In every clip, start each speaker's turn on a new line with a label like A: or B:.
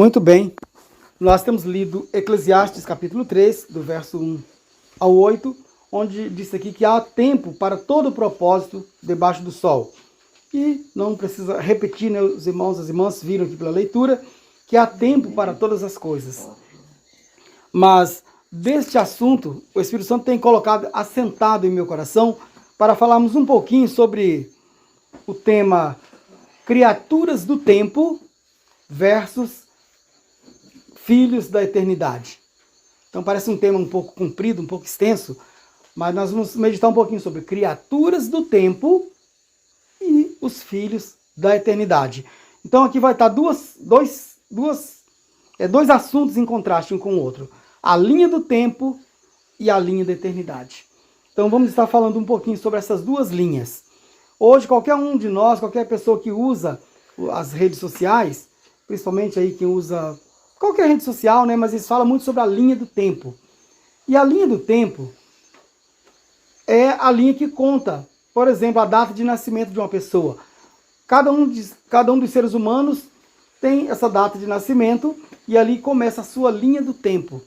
A: Muito bem, nós temos lido Eclesiastes capítulo 3, do verso 1 ao 8, onde diz aqui que há tempo para todo propósito debaixo do sol. E não precisa repetir, né? Os irmãos e as irmãs viram aqui pela leitura que há tempo para todas as coisas. Mas deste assunto, o Espírito Santo tem colocado assentado em meu coração para falarmos um pouquinho sobre o tema criaturas do tempo versus filhos da eternidade. Então parece um tema um pouco comprido, um pouco extenso, mas nós vamos meditar um pouquinho sobre criaturas do tempo e os filhos da eternidade. Então aqui vai estar dois assuntos em contraste um com o outro. A linha do tempo e a linha da eternidade. Então vamos estar falando um pouquinho sobre essas duas linhas. Hoje qualquer um de nós, qualquer pessoa que usa as redes sociais, principalmente aí quem usa qualquer rede social, né? Mas eles falam muito sobre a linha do tempo. E a linha do tempo é a linha que conta, por exemplo, a data de nascimento de uma pessoa. Cada um dos seres humanos tem essa data de nascimento e ali começa a sua linha do tempo.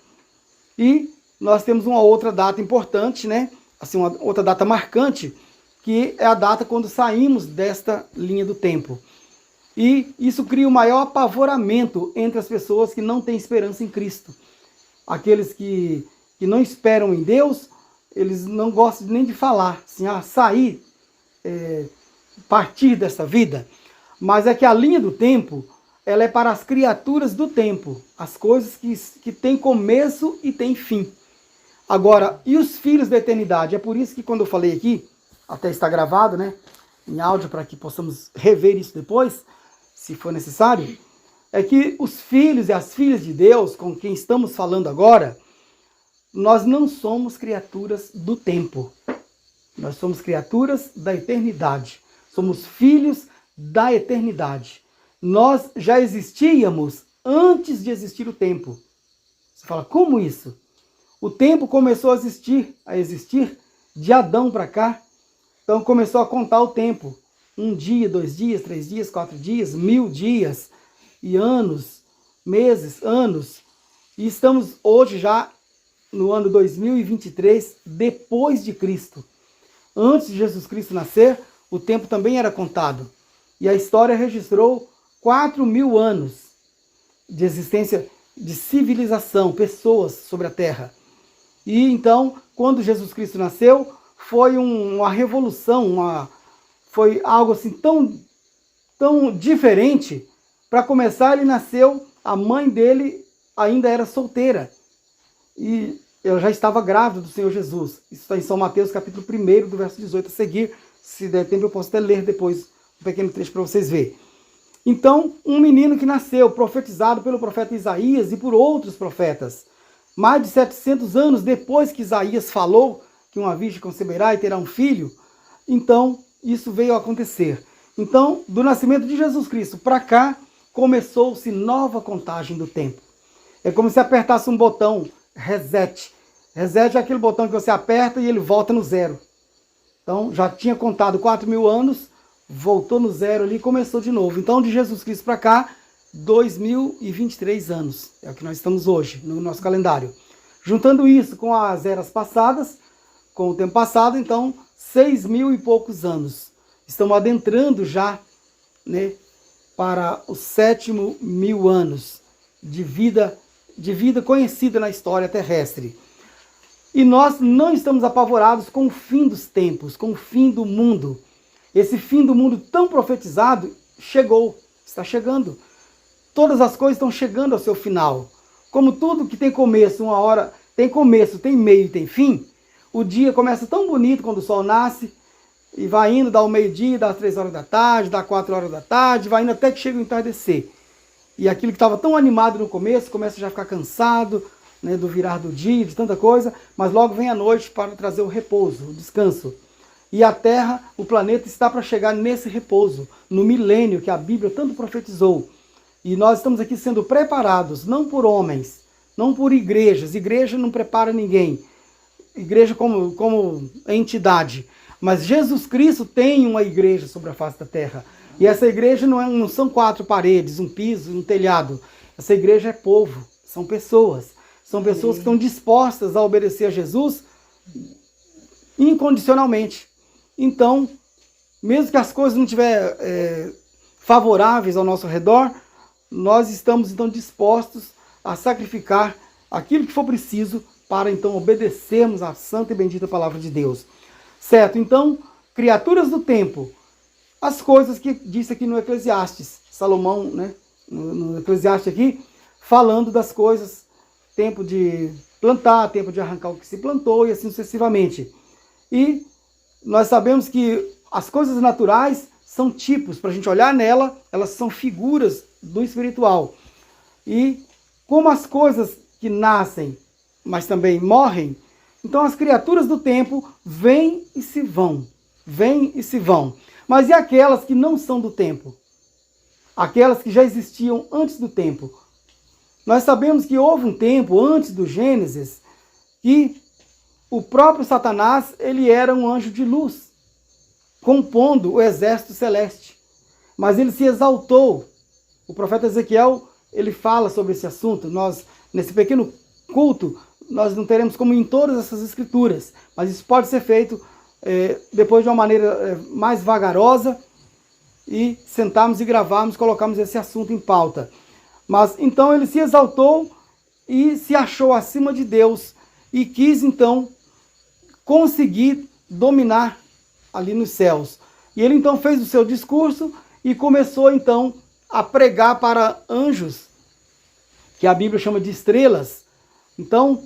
A: E nós temos uma outra data importante, né? Assim, uma outra data marcante, que é a data quando saímos desta linha do tempo. E isso cria o maior apavoramento entre as pessoas que não têm esperança em Cristo. Aqueles que não esperam em Deus, eles não gostam nem de falar, assim, sair, partir dessa vida. Mas é que a linha do tempo, ela é para as criaturas do tempo, as coisas que têm começo e têm fim. Agora, e os filhos da eternidade? É por isso que quando eu falei aqui, até está gravado, né, em áudio, para que possamos rever isso depois, se for necessário, é que os filhos e as filhas de Deus, com quem estamos falando agora, nós não somos criaturas do tempo. Nós somos criaturas da eternidade. Somos filhos da eternidade. Nós já existíamos antes de existir o tempo. Você fala, como isso? O tempo começou a existir de Adão para cá. Então começou a contar o tempo. 1 dia, 2 dias, 3 dias, 4 dias, 1000 dias e anos, meses, anos. E estamos hoje já no ano 2023, depois de Cristo. Antes de Jesus Cristo nascer, o tempo também era contado. E a história registrou 4000 anos de existência de civilização, pessoas sobre a Terra. E então, quando Jesus Cristo nasceu, foi uma revolução, foi algo assim tão diferente. Para começar, ele nasceu, a mãe dele ainda era solteira. E eu já estava grávida do Senhor Jesus. Isso está em São Mateus, capítulo 1, do verso 18 a seguir. Se der tempo, eu posso até ler depois um pequeno trecho para vocês verem. Então, um menino que nasceu, profetizado pelo profeta Isaías e por outros profetas. Mais de 700 anos depois que Isaías falou que uma virgem conceberá e terá um filho, então isso veio a acontecer. Então, do nascimento de Jesus Cristo para cá, começou-se nova contagem do tempo. É como se apertasse um botão, reset. Reset é aquele botão que você aperta e ele volta no zero. Então, já tinha contado 4000 anos, voltou no zero ali e começou de novo. Então, de Jesus Cristo para cá, 2023 anos. É o que nós estamos hoje, no nosso calendário. Juntando isso com as eras passadas, com o tempo passado, então, 6.000 e poucos anos. Estamos adentrando já, né, para os 7.000 anos de vida conhecida na história terrestre. E nós não estamos apavorados com o fim dos tempos, com o fim do mundo. Esse fim do mundo tão profetizado chegou, está chegando. Todas as coisas estão chegando ao seu final. Como tudo que tem começo, uma hora tem começo, tem meio e tem fim, o dia começa tão bonito quando o sol nasce, e vai indo, dá o meio-dia, dá as 3 horas da tarde, dá 4 horas da tarde, vai indo até que chega o entardecer. E aquilo que estava tão animado no começo, começa já a ficar cansado, né, do virar do dia, de tanta coisa, mas logo vem a noite para trazer o repouso, o descanso. E a Terra, o planeta, está para chegar nesse repouso, no milênio que a Bíblia tanto profetizou. E nós estamos aqui sendo preparados, não por homens, não por igrejas. Igreja não prepara ninguém. Igreja como entidade. Mas Jesus Cristo tem uma igreja sobre a face da terra. E essa igreja não são 4 paredes, um piso, um telhado. Essa igreja é povo, são pessoas. São pessoas que estão dispostas a obedecer a Jesus incondicionalmente. Então, mesmo que as coisas não estiverem favoráveis ao nosso redor, nós estamos então dispostos a sacrificar aquilo que for preciso para então obedecermos à santa e bendita palavra de Deus. Certo? Então, criaturas do tempo, as coisas que disse aqui no Eclesiastes, Salomão, né, no Eclesiastes aqui, falando das coisas, tempo de plantar, tempo de arrancar o que se plantou e assim sucessivamente. E nós sabemos que as coisas naturais são tipos, para a gente olhar nela, elas são figuras do espiritual. E como as coisas que nascem, mas também morrem, então as criaturas do tempo vêm e se vão. Vêm e se vão. Mas e aquelas que não são do tempo? Aquelas que já existiam antes do tempo? Nós sabemos que houve um tempo, antes do Gênesis, que o próprio Satanás, ele era um anjo de luz, compondo o exército celeste. Mas ele se exaltou. O profeta Ezequiel, ele fala sobre esse assunto. Nós, nesse pequeno culto, nós não teremos como em todas essas escrituras, mas isso pode ser feito depois de uma maneira mais vagarosa e sentarmos e gravarmos, colocarmos esse assunto em pauta. Mas então ele se exaltou e se achou acima de Deus e quis então conseguir dominar ali nos céus. E ele então fez o seu discurso e começou então a pregar para anjos, que a Bíblia chama de estrelas. Então,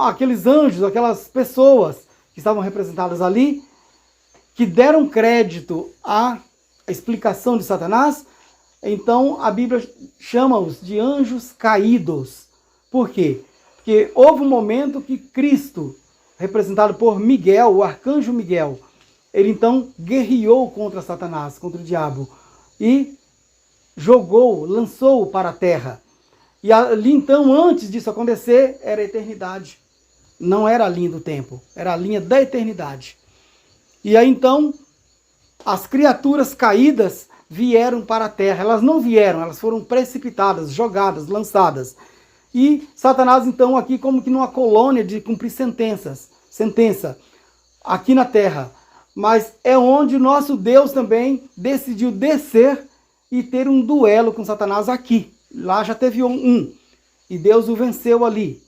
A: aqueles anjos, aquelas pessoas que estavam representadas ali, que deram crédito à explicação de Satanás, então a Bíblia chama-os de anjos caídos. Por quê? Porque houve um momento que Cristo, representado por Miguel, o arcanjo Miguel, ele então guerreou contra Satanás, contra o diabo, e lançou-o para a terra. E ali então, antes disso acontecer, era a eternidade. Não era a linha do tempo, era a linha da eternidade. E aí então, as criaturas caídas vieram para a terra. Elas não vieram, elas foram precipitadas, jogadas, lançadas. E Satanás então aqui como que numa colônia de cumprir sentença, aqui na terra. Mas é onde o nosso Deus também decidiu descer e ter um duelo com Satanás aqui. Lá já teve um. E Deus o venceu ali.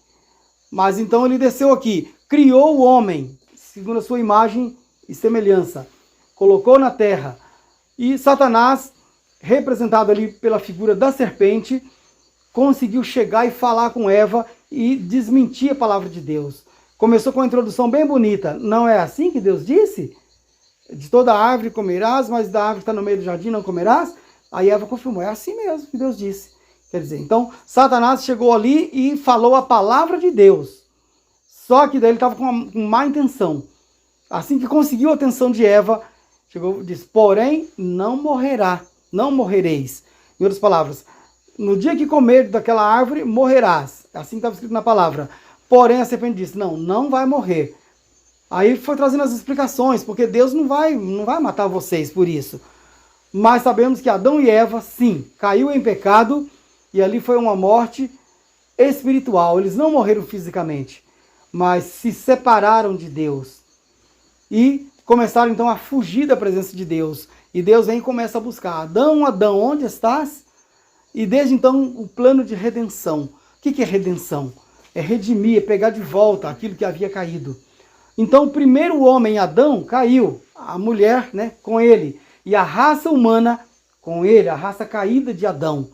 A: Mas então ele desceu aqui, criou o homem, segundo a sua imagem e semelhança. Colocou na terra. E Satanás, representado ali pela figura da serpente, conseguiu chegar e falar com Eva e desmentir a palavra de Deus. Começou com uma introdução bem bonita. Não é assim que Deus disse? De toda árvore comerás, mas da árvore que está no meio do jardim não comerás? Aí Eva confirmou, é assim mesmo que Deus disse. Quer dizer, então Satanás chegou ali e falou a palavra de Deus. Só que daí ele estava com má intenção. Assim que conseguiu a atenção de Eva, chegou e disse, porém não morrerá, não morrereis. Em outras palavras, no dia que comer daquela árvore, morrerás. Assim estava escrito na palavra. Porém a serpente disse, não vai morrer. Aí foi trazendo as explicações, porque Deus não vai matar vocês por isso. Mas sabemos que Adão e Eva, sim, caiu em pecado, e ali foi uma morte espiritual. Eles não morreram fisicamente, mas se separaram de Deus. E começaram então a fugir da presença de Deus. E Deus vem e começa a buscar. Adão, Adão, onde estás? E desde então o plano de redenção. O que é redenção? É redimir, é pegar de volta aquilo que havia caído. Então o primeiro homem, Adão, caiu. A mulher, né, com ele. E a raça humana com ele, a raça caída de Adão.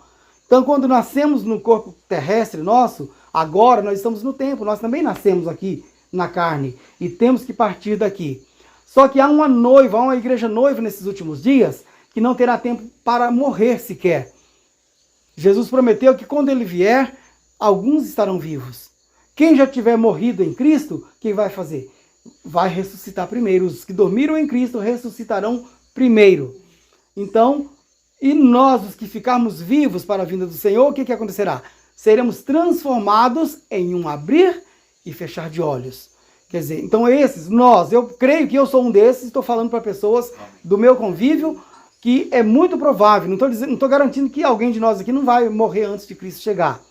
A: Então quando nascemos no corpo terrestre nosso, agora nós estamos no tempo. Nós também nascemos aqui na carne. E temos que partir daqui. Só que há uma noiva, há uma igreja noiva nesses últimos dias, que não terá tempo para morrer sequer. Jesus prometeu que quando ele vier, alguns estarão vivos. Quem já tiver morrido em Cristo, o que vai fazer? Vai ressuscitar primeiro. Os que dormiram em Cristo ressuscitarão primeiro. Então, e nós, os que ficarmos vivos para a vinda do Senhor, o que acontecerá? Seremos transformados em um abrir e fechar de olhos. Quer dizer, então eu creio que eu sou um desses, estou falando para pessoas do meu convívio, que é muito provável, não estou garantindo que alguém de nós aqui não vai morrer antes de Cristo chegar.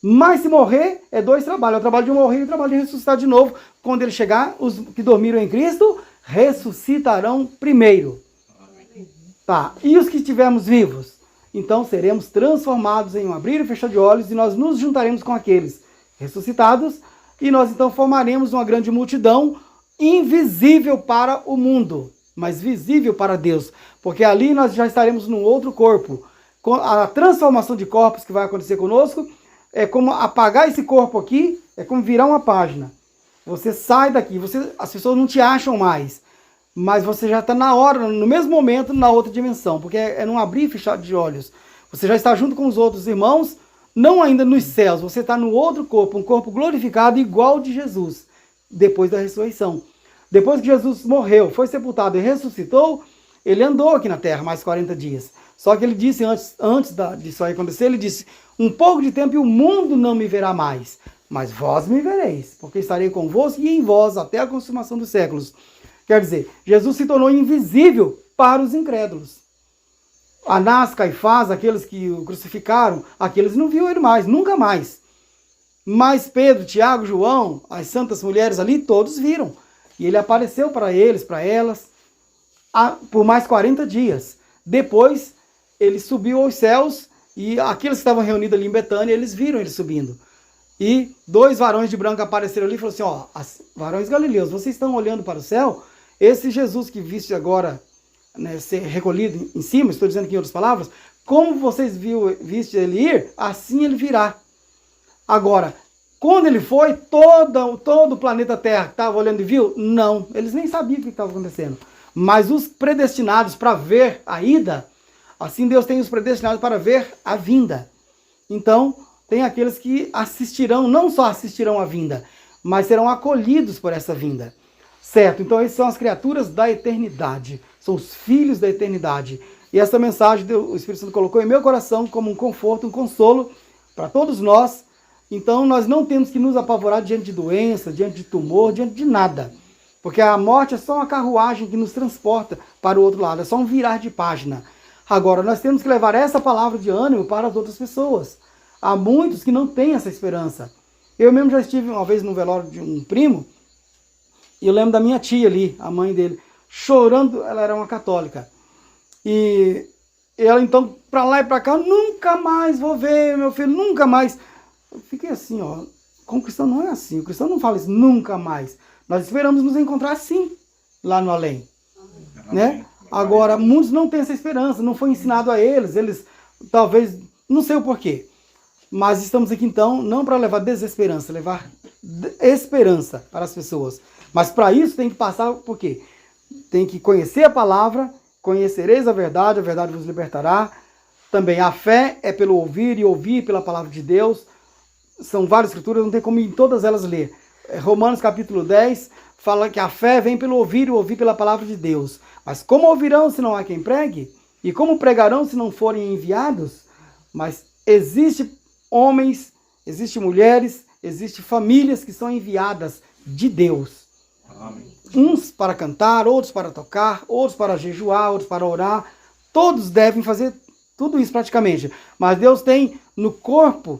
A: Mas se morrer, é dois trabalhos. É o trabalho de morrer e o trabalho de ressuscitar de novo. Quando ele chegar, os que dormiram em Cristo ressuscitarão primeiro. Tá. E os que estivermos vivos? Então seremos transformados em um abrir e fechar de olhos e nós nos juntaremos com aqueles ressuscitados e nós então formaremos uma grande multidão invisível para o mundo, mas visível para Deus. Porque ali nós já estaremos num outro corpo. A transformação de corpos que vai acontecer conosco é como apagar esse corpo aqui, é como virar uma página. Você sai daqui, as pessoas não te acham mais, mas você já está na hora, no mesmo momento, na outra dimensão, porque é num abrir e fechar de olhos. Você já está junto com os outros irmãos, não ainda nos céus, você está no outro corpo, um corpo glorificado igual de Jesus, depois da ressurreição. Depois que Jesus morreu, foi sepultado e ressuscitou, ele andou aqui na terra mais 40 dias. Só que ele disse, antes disso aí acontecer, ele disse, um pouco de tempo e o mundo não me verá mais, mas vós me vereis, porque estarei convosco e em vós até a consumação dos séculos. Quer dizer, Jesus se tornou invisível para os incrédulos. Anás, Caifás, aqueles que o crucificaram, aqueles não viram ele mais, nunca mais. Mas Pedro, Tiago, João, as santas mulheres ali, todos viram. E ele apareceu para eles, para elas, por mais 40 dias. Depois, ele subiu aos céus e aqueles que estavam reunidos ali em Betânia, eles viram ele subindo. E dois varões de branco apareceram ali e falaram assim, varões galileus, vocês estão olhando para o céu? Esse Jesus que viste agora, né, ser recolhido em cima, estou dizendo aqui em outras palavras, como vocês viste ele ir, assim ele virá. Agora, quando ele foi, todo o planeta Terra estava olhando e viu? Não, eles nem sabiam o que estava acontecendo. Mas os predestinados para ver a ida, assim Deus tem os predestinados para ver a vinda. Então, tem aqueles que assistirão, não só assistirão a vinda, mas serão acolhidos por essa vinda. Certo? Então, esses são as criaturas da eternidade. São os filhos da eternidade. E essa mensagem o Espírito Santo colocou em meu coração como um conforto, um consolo para todos nós. Então, nós não temos que nos apavorar diante de doença, diante de tumor, diante de nada. Porque a morte é só uma carruagem que nos transporta para o outro lado. É só um virar de página. Agora, nós temos que levar essa palavra de ânimo para as outras pessoas. Há muitos que não têm essa esperança. Eu mesmo já estive uma vez no velório de um primo, e eu lembro da minha tia ali, a mãe dele, chorando, ela era uma católica. E ela então, para lá e para cá, nunca mais vou ver meu filho, nunca mais. Eu fiquei assim, com o cristão não é assim, o cristão não fala isso, nunca mais. Nós esperamos nos encontrar sim, lá no além. Né? Agora, muitos não têm essa esperança, não foi ensinado a eles talvez, não sei o porquê. Mas estamos aqui então, não para levar desesperança, levar esperança para as pessoas. Mas para isso tem que passar por quê? Tem que conhecer a palavra, conhecereis a verdade vos libertará. Também a fé é pelo ouvir e ouvir pela palavra de Deus. São várias escrituras, não tem como em todas elas ler. Romanos capítulo 10 fala que a fé vem pelo ouvir e ouvir pela palavra de Deus. Mas como ouvirão se não há quem pregue? E como pregarão se não forem enviados? Mas existe homens, existe mulheres, existe famílias que são enviadas de Deus. Amém. Uns para cantar, outros para tocar, outros para jejuar, outros para orar. Todos devem fazer tudo isso praticamente. Mas Deus tem no corpo,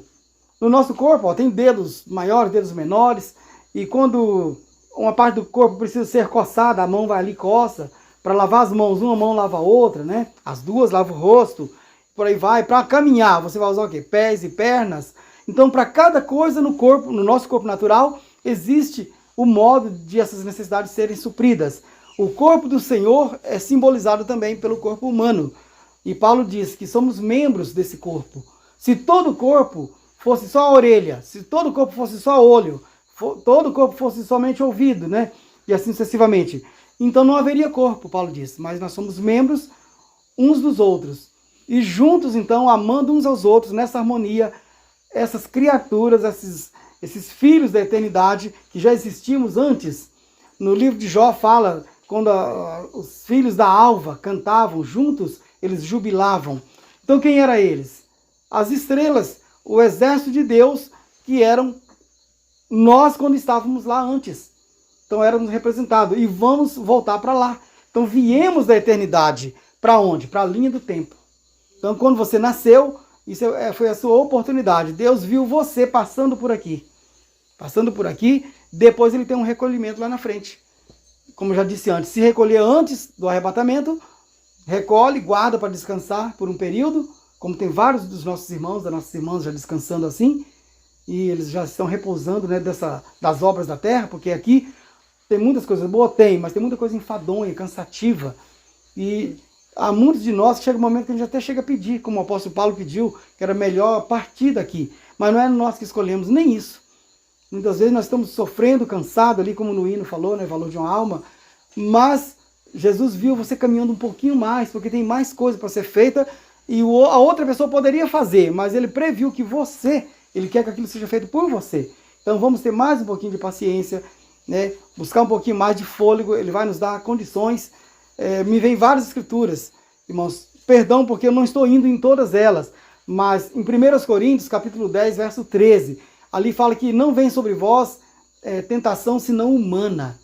A: no nosso corpo, tem dedos maiores, dedos menores. E quando uma parte do corpo precisa ser coçada, a mão vai ali e coça. Para lavar as mãos, uma mão lava a outra, né? As duas lavam o rosto. Por aí vai. Para caminhar, você vai usar o quê? Pés e pernas. Então, para cada coisa no corpo, no nosso corpo natural, existe o modo de essas necessidades serem supridas. O corpo do Senhor é simbolizado também pelo corpo humano. E Paulo diz que somos membros desse corpo. Se todo o corpo fosse só a orelha, se todo o corpo fosse só olho, todo o corpo fosse somente ouvido, né? E assim sucessivamente. Então não haveria corpo, Paulo diz. Mas nós somos membros uns dos outros. E juntos, então, amando uns aos outros, nessa harmonia, essas criaturas, esses filhos da eternidade que já existimos antes. No livro de Jó fala, quando os filhos da alva cantavam juntos, eles jubilavam. Então quem eram eles? As estrelas, o exército de Deus, que eram nós quando estávamos lá antes. Então éramos representados e vamos voltar para lá. Então viemos da eternidade Para onde? Para a linha do tempo. Então, quando você nasceu, isso foi a sua oportunidade. Deus viu você passando por aqui. Passando por aqui, depois ele tem um recolhimento lá na frente. Como eu já disse antes, se recolher antes do arrebatamento, recolhe, guarda para descansar por um período, como tem vários dos nossos irmãos, das nossas irmãs já descansando assim, e eles já estão repousando, né, das obras da terra, porque aqui tem muitas coisas boas, mas tem muita coisa enfadonha, cansativa, e há muitos de nós que chega um momento que a gente até chega a pedir, como o apóstolo Paulo pediu, que era melhor partir daqui, mas não é nós que escolhemos nem isso. Muitas vezes nós estamos sofrendo, cansado ali, como no hino falou, né, valor de uma alma, mas Jesus viu você caminhando um pouquinho mais, porque tem mais coisa para ser feita, e a outra pessoa poderia fazer, mas ele previu que ele quer que aquilo seja feito por você. Então vamos ter mais um pouquinho de paciência, né, buscar um pouquinho mais de fôlego, ele vai nos dar condições. Me vem várias escrituras, irmãos, perdão porque eu não estou indo em todas elas, mas em 1 Coríntios, capítulo 10, verso 13, ali fala que não vem sobre vós tentação senão humana.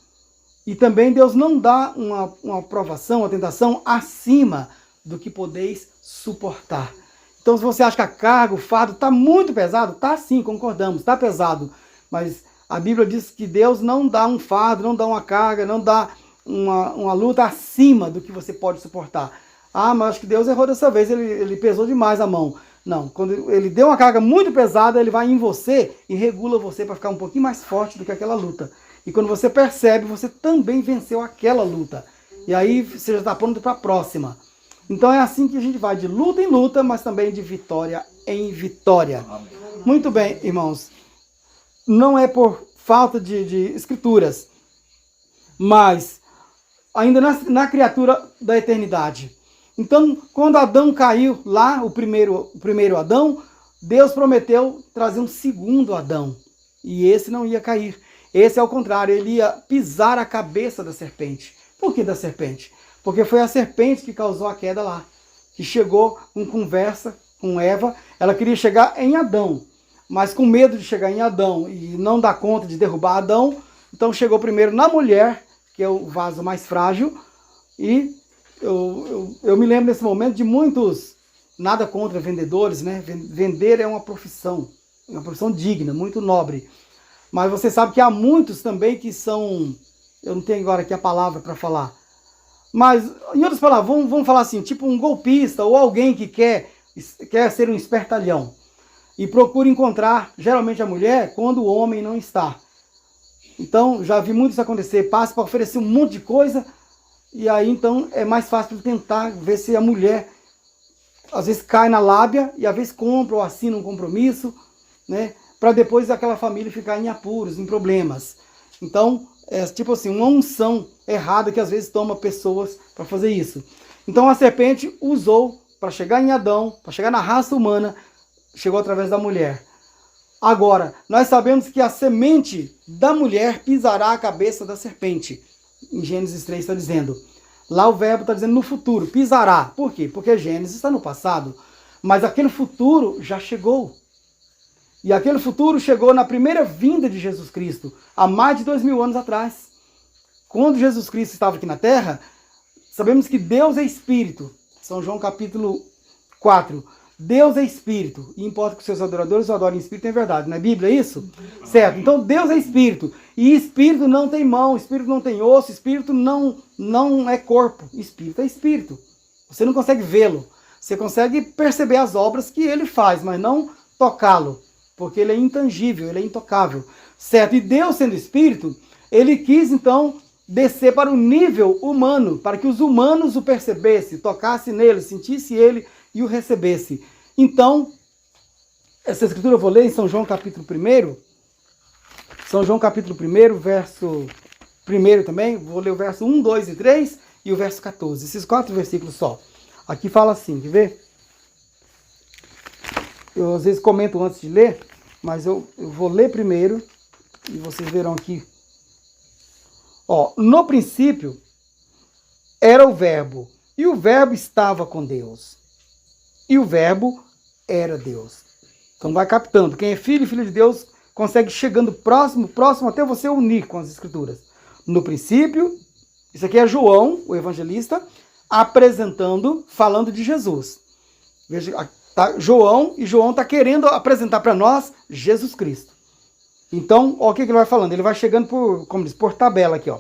A: E também Deus não dá uma provação, uma tentação acima do que podeis suportar. Então se você acha que a carga, o fardo está muito pesado, está sim, concordamos, está pesado. Mas a Bíblia diz que Deus não dá um fardo, não dá uma carga, não dá uma luta acima do que você pode suportar. Ah, mas acho que Deus errou dessa vez, ele pesou demais a mão. Não, quando ele deu uma carga muito pesada, ele vai em você e regula você para ficar um pouquinho mais forte do que aquela luta. E quando você percebe, você também venceu aquela luta. E aí você já está pronto para a próxima. Então é assim que a gente vai, de luta em luta, mas também de vitória em vitória. Muito bem, irmãos. Não é por falta de escrituras, mas ainda na criatura da eternidade. Então, quando Adão caiu lá, o primeiro Adão, Deus prometeu trazer um segundo Adão. E esse não ia cair. Esse, ao contrário, ele ia pisar a cabeça da serpente. Por que da serpente? Porque foi a serpente que causou a queda lá. Que chegou com conversa com Eva. Ela queria chegar em Adão. Mas com medo de chegar em Adão e não dar conta de derrubar Adão, então chegou primeiro na mulher, que é o vaso mais frágil, e eu me lembro nesse momento de muitos, nada contra vendedores, né? Vender é uma profissão digna, muito nobre. Mas você sabe que há muitos também que são, eu não tenho agora aqui a palavra para falar, mas em outras palavras, vamos falar assim, tipo um golpista ou alguém que quer ser um espertalhão e procura encontrar, geralmente a mulher, quando o homem não está. Então, já vi muito isso acontecer, passa para oferecer um monte de coisa, e aí então é mais fácil tentar ver se a mulher, às vezes cai na lábia, e às vezes compra ou assina um compromisso, né, para depois aquela família ficar em apuros, em problemas. Então, é tipo assim, uma unção errada que às vezes toma pessoas para fazer isso. Então a serpente usou para chegar em Adão, para chegar na raça humana, chegou através da mulher. Agora, nós sabemos que a semente da mulher pisará a cabeça da serpente. Em Gênesis 3 está dizendo. Lá o verbo está dizendo no futuro, pisará. Por quê? Porque Gênesis está no passado. Mas aquele futuro já chegou. E aquele futuro chegou na primeira vinda de Jesus Cristo, há mais de 2000 anos atrás. Quando Jesus Cristo estava aqui na terra, sabemos que Deus é Espírito. São João capítulo 4. Deus é Espírito, e importa que os seus adoradores o adorem em Espírito e em verdade. Não é Bíblia isso? Certo. Então Deus é Espírito. E Espírito não tem mão, Espírito não tem osso, Espírito não é corpo. Espírito é Espírito. Você não consegue vê-lo. Você consegue perceber as obras que ele faz, mas não tocá-lo. Porque ele é intangível, ele é intocável. Certo? E Deus, sendo Espírito, ele quis então descer para o nível humano, para que os humanos o percebessem, tocassem nele, sentissem ele e o recebesse. Então, essa escritura eu vou ler em São João capítulo 1. São João capítulo 1, verso 1 também. Vou ler o verso 1, 2 e 3 e o verso 14. Esses 4 versículos só. Aqui fala assim, quer ver? Eu às vezes comento antes de ler, mas eu vou ler primeiro e vocês verão aqui. Ó, no princípio era o verbo, e o verbo estava com Deus. E o verbo era Deus. Então vai captando. Quem é filho de Deus consegue chegando próximo até você unir com as escrituras. No princípio, isso aqui é João, o evangelista, apresentando, falando de Jesus. Veja, tá, João está querendo apresentar para nós Jesus Cristo. Então, ó, o que ele vai falando? Ele vai chegando por tabela aqui, ó.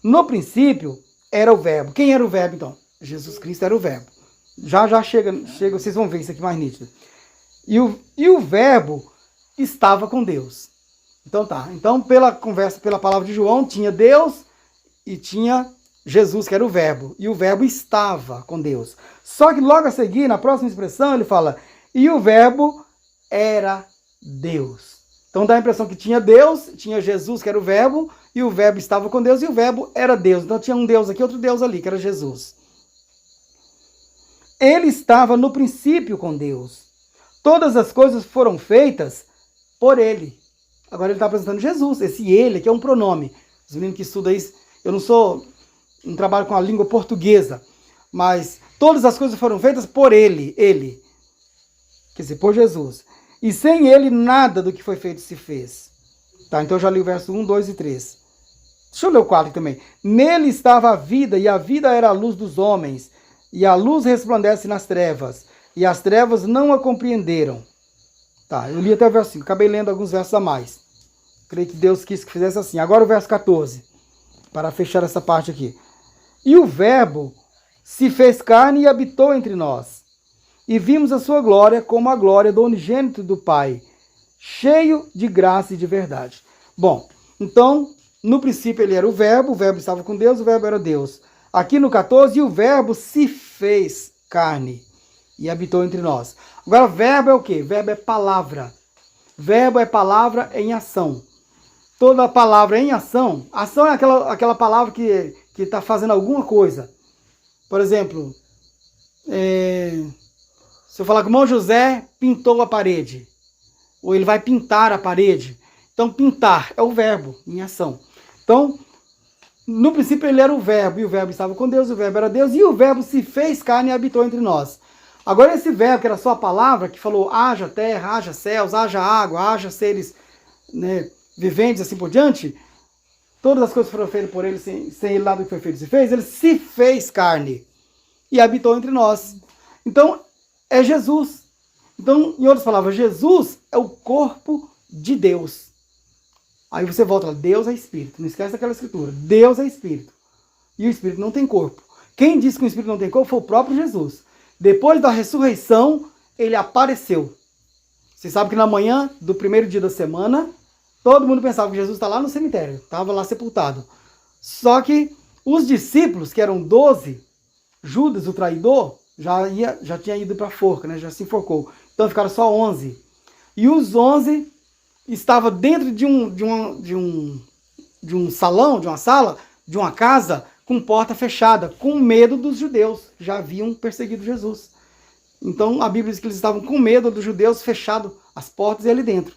A: No princípio era o verbo. Quem era o verbo, então? Jesus Cristo era o verbo. Já chega, vocês vão ver isso aqui mais nítido. E o verbo estava com Deus. Então tá. Então, pela conversa, pela palavra de João, tinha Deus e tinha Jesus, que era o verbo. E o verbo estava com Deus. Só que logo a seguir, na próxima expressão, ele fala, e o verbo era Deus. Então dá a impressão que tinha Deus, tinha Jesus, que era o verbo, e o verbo estava com Deus, e o verbo era Deus. Então tinha um Deus aqui, outro Deus ali, que era Jesus. Ele estava no princípio com Deus. Todas as coisas foram feitas por ele. Agora ele está apresentando Jesus. Esse ele aqui é um pronome. Os meninos que estudam isso, eu não trabalho com a língua portuguesa, mas todas as coisas foram feitas por ele. Quer dizer, por Jesus. E sem ele, nada do que foi feito se fez. Tá, então eu já li o verso 1, 2 e 3. Deixa eu ler o 4 também. Nele estava a vida, e a vida era a luz dos homens. E a luz resplandece nas trevas, e as trevas não a compreenderam. Tá, eu li até o verso 5, acabei lendo alguns versos a mais. Creio que Deus quis que fizesse assim. Agora o verso 14, para fechar essa parte aqui. E o verbo se fez carne e habitou entre nós. E vimos a sua glória como a glória do unigênito do Pai, cheio de graça e de verdade. Bom, então, no princípio ele era o verbo estava com Deus, o verbo era Deus. Aqui no 14, e o verbo se fez carne e habitou entre nós. Agora, verbo é o quê? Verbo é palavra. Verbo é palavra em ação. Toda palavra em ação, ação é aquela palavra que está fazendo alguma coisa. Por exemplo, se eu falar que o irmão José pintou a parede, ou ele vai pintar a parede. Então, pintar é o verbo em ação. Então, no princípio ele era o verbo, e o verbo estava com Deus, o verbo era Deus, e o verbo se fez carne e habitou entre nós. Agora esse verbo, que era só a palavra, que falou haja terra, haja céus, haja água, haja seres, né, viventes, assim por diante, todas as coisas foram feitas por ele, sem ele nada que foi feito se fez, ele se fez carne e habitou entre nós. Então, é Jesus. Então, em outras palavras, Jesus é o corpo de Deus. Aí você volta lá, Deus é Espírito. Não esquece daquela escritura. Deus é Espírito. E o Espírito não tem corpo. Quem disse que o Espírito não tem corpo foi o próprio Jesus. Depois da ressurreição, ele apareceu. Você sabe que na manhã do primeiro dia da semana, todo mundo pensava que Jesus está lá no cemitério. Estava lá sepultado. Só que os discípulos, que eram 12, Judas, o traidor, já tinha ido para a forca, né? Já se enforcou. Então ficaram só 11. E os 11 estavam dentro de um salão, de uma sala, de uma casa, com porta fechada, com medo dos judeus, que já haviam perseguido Jesus. Então a Bíblia diz que eles estavam com medo dos judeus, fechado as portas e ali dentro.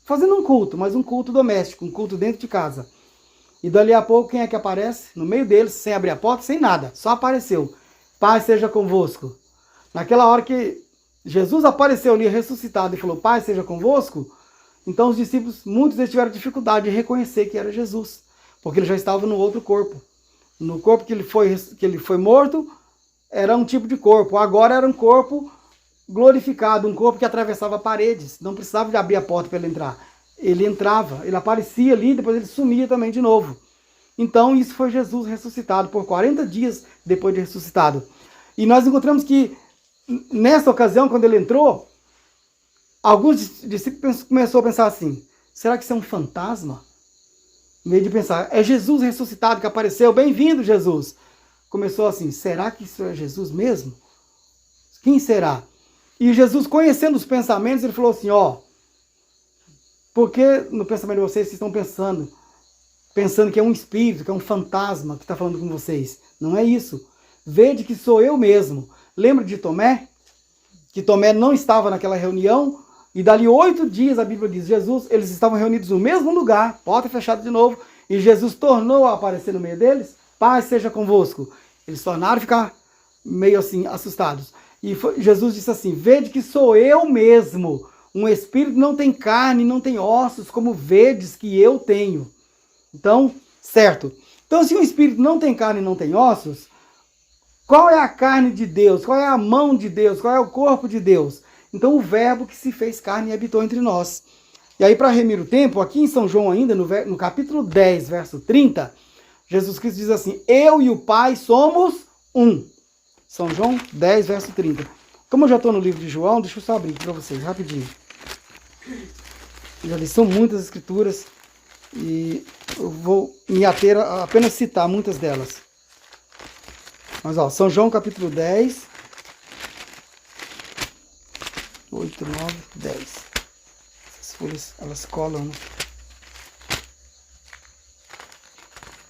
A: Fazendo um culto, mas um culto doméstico, um culto dentro de casa. E dali a pouco, quem é que aparece? No meio deles, sem abrir a porta, sem nada, só apareceu. Pai seja convosco. Naquela hora que Jesus apareceu ali ressuscitado e falou, Pai seja convosco, então os discípulos, muitos deles tiveram dificuldade de reconhecer que era Jesus, porque ele já estava no outro corpo. No corpo que ele foi morto, era um tipo de corpo. Agora era um corpo glorificado, um corpo que atravessava paredes. Não precisava de abrir a porta para ele entrar. Ele entrava, ele aparecia ali, depois ele sumia também de novo. Então isso foi Jesus ressuscitado por 40 dias depois de ressuscitado. E nós encontramos que nessa ocasião, quando ele entrou, alguns discípulos começaram a pensar assim, será que isso é um fantasma? Em vez de pensar, é Jesus ressuscitado que apareceu, bem-vindo Jesus. Começou assim, será que isso é Jesus mesmo? Quem será? E Jesus, conhecendo os pensamentos, ele falou assim, porque no pensamento de vocês estão pensando que é um espírito, que é um fantasma que está falando com vocês. Não é isso. Vede que sou eu mesmo. Lembra de Tomé? Que Tomé não estava naquela reunião, e dali 8 dias, a Bíblia diz, eles estavam reunidos no mesmo lugar, porta fechada de novo, e Jesus tornou a aparecer no meio deles, paz seja convosco. Eles tornaram a ficar meio assim, assustados. E Jesus disse assim, vede que sou eu mesmo, um espírito não tem carne, não tem ossos, como vedes que eu tenho. Então, certo. Então, se um espírito não tem carne e não tem ossos, Qual é a carne de Deus? Qual é a mão de Deus? Qual é o corpo de Deus? Então o verbo que se fez carne e habitou entre nós. E aí, para remir o tempo, aqui em São João ainda, no capítulo 10, verso 30, Jesus Cristo diz assim: eu e o Pai somos um. São João 10, verso 30. Como eu já estou no livro de João, deixa eu só abrir para vocês, rapidinho. Já li, são muitas escrituras e eu vou me ater a apenas citar muitas delas. Mas, ó, São João capítulo 10, 8, 9, 10. Essas folhas, elas colam, né?